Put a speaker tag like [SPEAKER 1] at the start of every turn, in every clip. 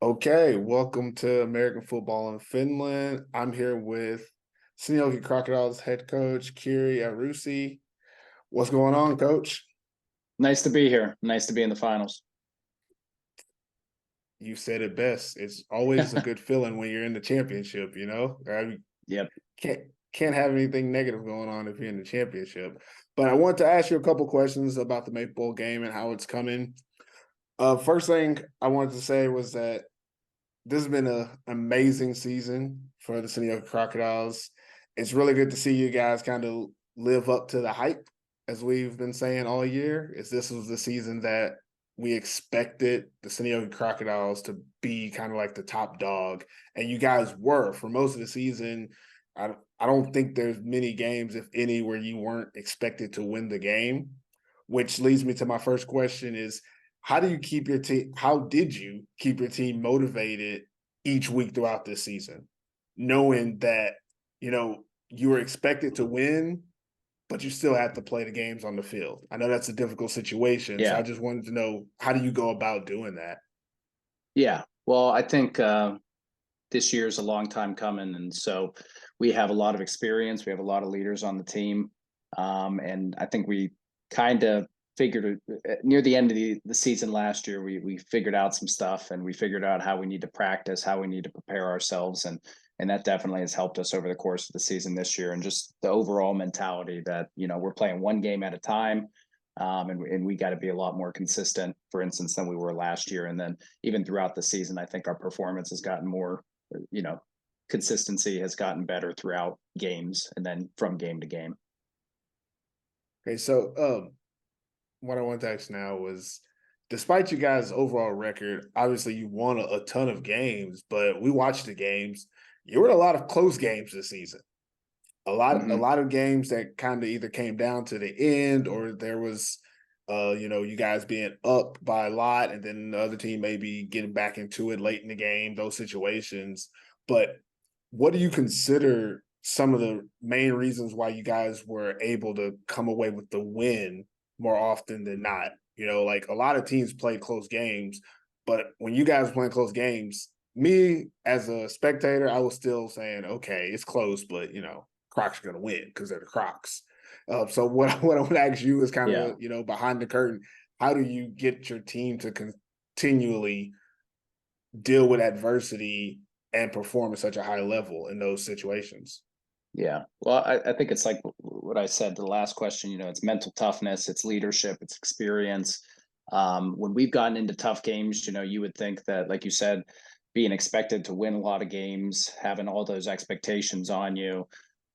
[SPEAKER 1] Okay, welcome to American Football in Finland. I'm here with Seinäjoki Crocodiles head coach Keary Iarussi. What's going on, coach?
[SPEAKER 2] Nice to be here. Nice to be in the finals.
[SPEAKER 1] You said it best. It's always a good feeling when you're in the championship, you know?
[SPEAKER 2] Yep.
[SPEAKER 1] Can't can't have anything negative going on if you're in the championship. But I want to ask you a couple questions about the Maple Bowl game and how it's coming. First thing I wanted to say was that this has been an amazing season for the Seinäjoki Crocodiles. It's really good to see you guys kind of live up to the hype, as we've been saying all year. This was the season that we expected the Seinäjoki Crocodiles to be kind of like the top dog, and you guys were for most of the season. I don't think there's many games, if any, where you weren't expected to win the game, which leads me to my first question is, how did you keep your team motivated each week throughout this season, knowing that, you were expected to win, but you still have to play the games on the field? I know that's a difficult situation. So I
[SPEAKER 2] Yeah.
[SPEAKER 1] just wanted to know, how do you go about doing that?
[SPEAKER 2] Yeah. Well, I think this year's a long time coming. And so we have a lot of experience. We have a lot of leaders on the team. And I think we kind of figured near the end of the season last year, we figured out some stuff and we figured out how we need to practice, how we need to prepare ourselves. And that definitely has helped us over the course of the season this year. And just the overall mentality that, we're playing one game at a time. And we got to be a lot more consistent, for instance, than we were last year. And then even throughout the season, I think our performance has gotten more, consistency has gotten better throughout games and then from game to game.
[SPEAKER 1] Okay, so what I want to ask now was, despite you guys' overall record, obviously you won a ton of games, but we watched the games. You were in a lot of close games this season. A
[SPEAKER 2] Mm-hmm.
[SPEAKER 1] lot of games that kind of either came down to the end, or there was you guys being up by a lot and then the other team maybe getting back into it late in the game, those situations. But what do you consider some of the main reasons why you guys were able to come away with the win more often than not? Like, a lot of teams played close games, but when you guys were playing close games, me as a spectator, I was still saying, okay, it's close, but Crocs are going to win because they're the Crocs. So what I would ask you is kind
[SPEAKER 2] Yeah.
[SPEAKER 1] of, behind the curtain, how do you get your team to continually deal with adversity and perform at such a high level in those situations?
[SPEAKER 2] Yeah. Well, I think it's like what I said, the last question, it's mental toughness, it's leadership, it's experience. When we've gotten into tough games, you would think that, like you said, being expected to win a lot of games, having all those expectations on you,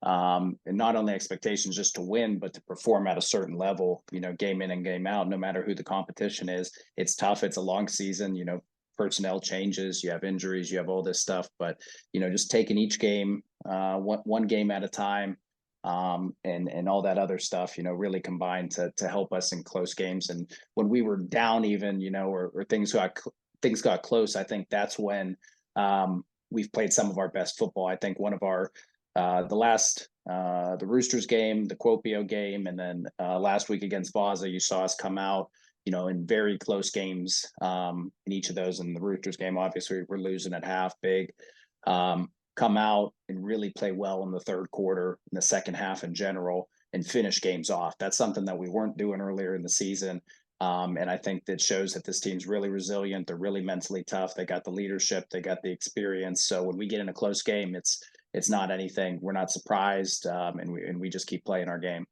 [SPEAKER 2] and not only expectations just to win, but to perform at a certain level, game in and game out, no matter who the competition is. It's tough. It's a long season, personnel changes, you have injuries, you have all this stuff, but just taking each game one game at a time, and all that other stuff, really combined to help us in close games. And when we were down, even or things got close, I think that's when we've played some of our best football. I think one of our the Roosters game, the Kuopio game, and then last week against Vaasa, you saw us come out in very close games in each of those. In the Roosters game, obviously, we're losing at half big. Come out and really play well in the third quarter, in the second half in general, and finish games off. That's something that we weren't doing earlier in the season. And I think that shows that this team's really resilient. They're really mentally tough. They got the leadership. They got the experience. So when we get in a close game, it's not anything. We're not surprised, and we just keep playing our game.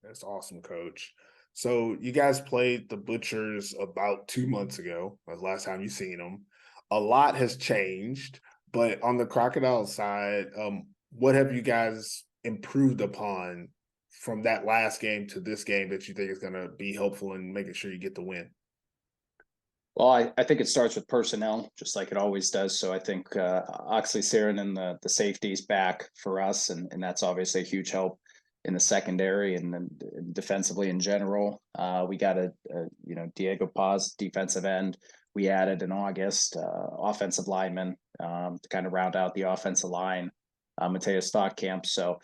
[SPEAKER 1] That's awesome, Coach. So you guys played the Butchers about 2 months ago. That's the last time you seen them. A lot has changed, but on the Crocodile side, what have you guys improved upon from that last game to this game that you think is going to be helpful in making sure you get the win?
[SPEAKER 2] Well, I think it starts with personnel, just like it always does. So I think Oxley Saren and the safeties back for us, and that's obviously a huge help in the secondary and then defensively in general. We got Diego Paz, defensive end. We added in August offensive lineman to kind of round out the offensive line, Mateus Stockkamp. So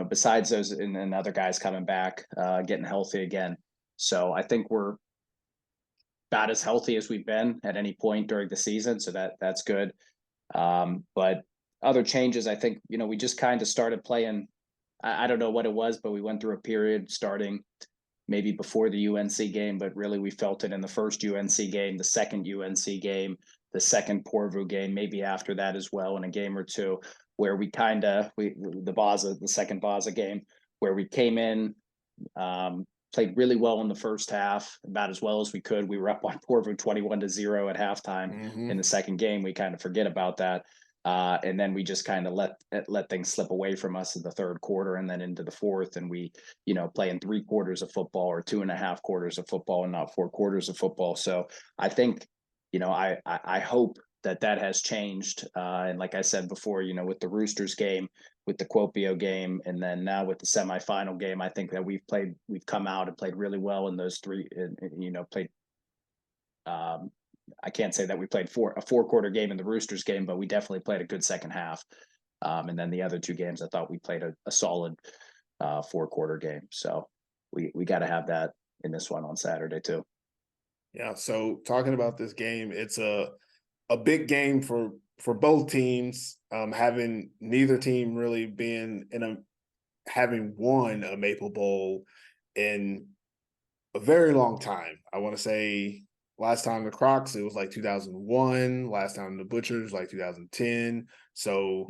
[SPEAKER 2] besides those and other guys coming back, getting healthy again. So I think we're about as healthy as we've been at any point during the season. So that's good. But other changes, I think, we just kind of started playing. I don't know what it was, but we went through a period starting maybe before the UNC game, but really we felt it in the first UNC game, the second UNC game, the second Porvu game, maybe after that as well in a game or two, where we the second Baza game, where we came in, played really well in the first half, about as well as we could. We were up on Porvu 21-0 at halftime. In the second game, we kind of forget about that. And then we just kind of let things slip away from us in the third quarter and then into the fourth. And we, playing 3 quarters of football or 2.5 quarters of football and not 4 quarters of football. So I think, I hope that has changed. And like I said before, with the Roosters game, with the Kuopio game, and then now with the semifinal game, I think that we've come out and played really well in those 3, played, I can't say that we played a 4-quarter game in the Roosters game, but we definitely played a good second half. And then the other 2 games, I thought we played a solid 4-quarter game. So we got to have that in this one on Saturday too.
[SPEAKER 1] Yeah. So talking about this game, it's a big game for both teams. Having neither team really being having won a Maple Bowl in a very long time. I want to say last time the Crocs, it was like 2001. Last time the Butchers, like 2010. So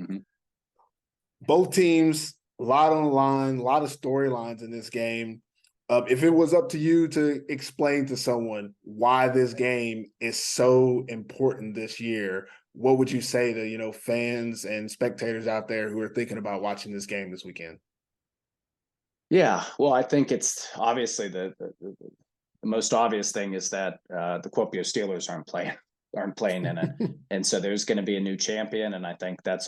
[SPEAKER 1] both teams, a lot on the line, a lot of storylines in this game. If it was up to you to explain to someone why this game is so important this year, what would you say to, fans and spectators out there who are thinking about watching this game this weekend?
[SPEAKER 2] Yeah, well, I think it's obviously the most obvious thing is that the Kuopio Steelers aren't playing in it, and so there's going to be a new champion, and I think that's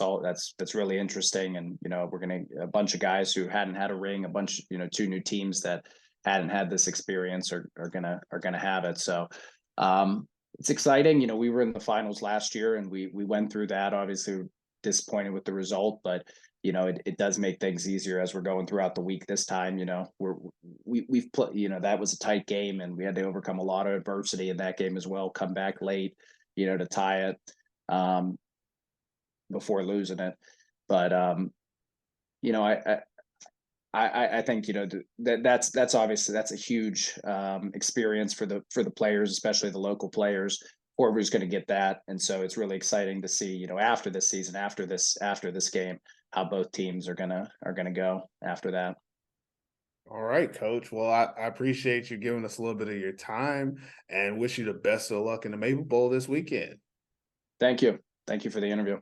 [SPEAKER 2] really interesting. And we're going to a bunch of guys who hadn't had a ring, a bunch 2 new teams that hadn't had this experience are gonna have it. So it's exciting. We were in the finals last year and we went through that. Obviously disappointed with the result, but it does make things easier as we're going throughout the week this time. We've put, that was a tight game and we had to overcome a lot of adversity in that game as well, come back late, to tie it before losing it. But I think that's obviously that's a huge experience for the players, especially the local players. Porter's going to get that, and so it's really exciting to see after this season, after this game, how both teams are gonna go after that.
[SPEAKER 1] All right, Coach. Well, I appreciate you giving us a little bit of your time and wish you the best of luck in the Maple Bowl this weekend.
[SPEAKER 2] Thank you for the interview.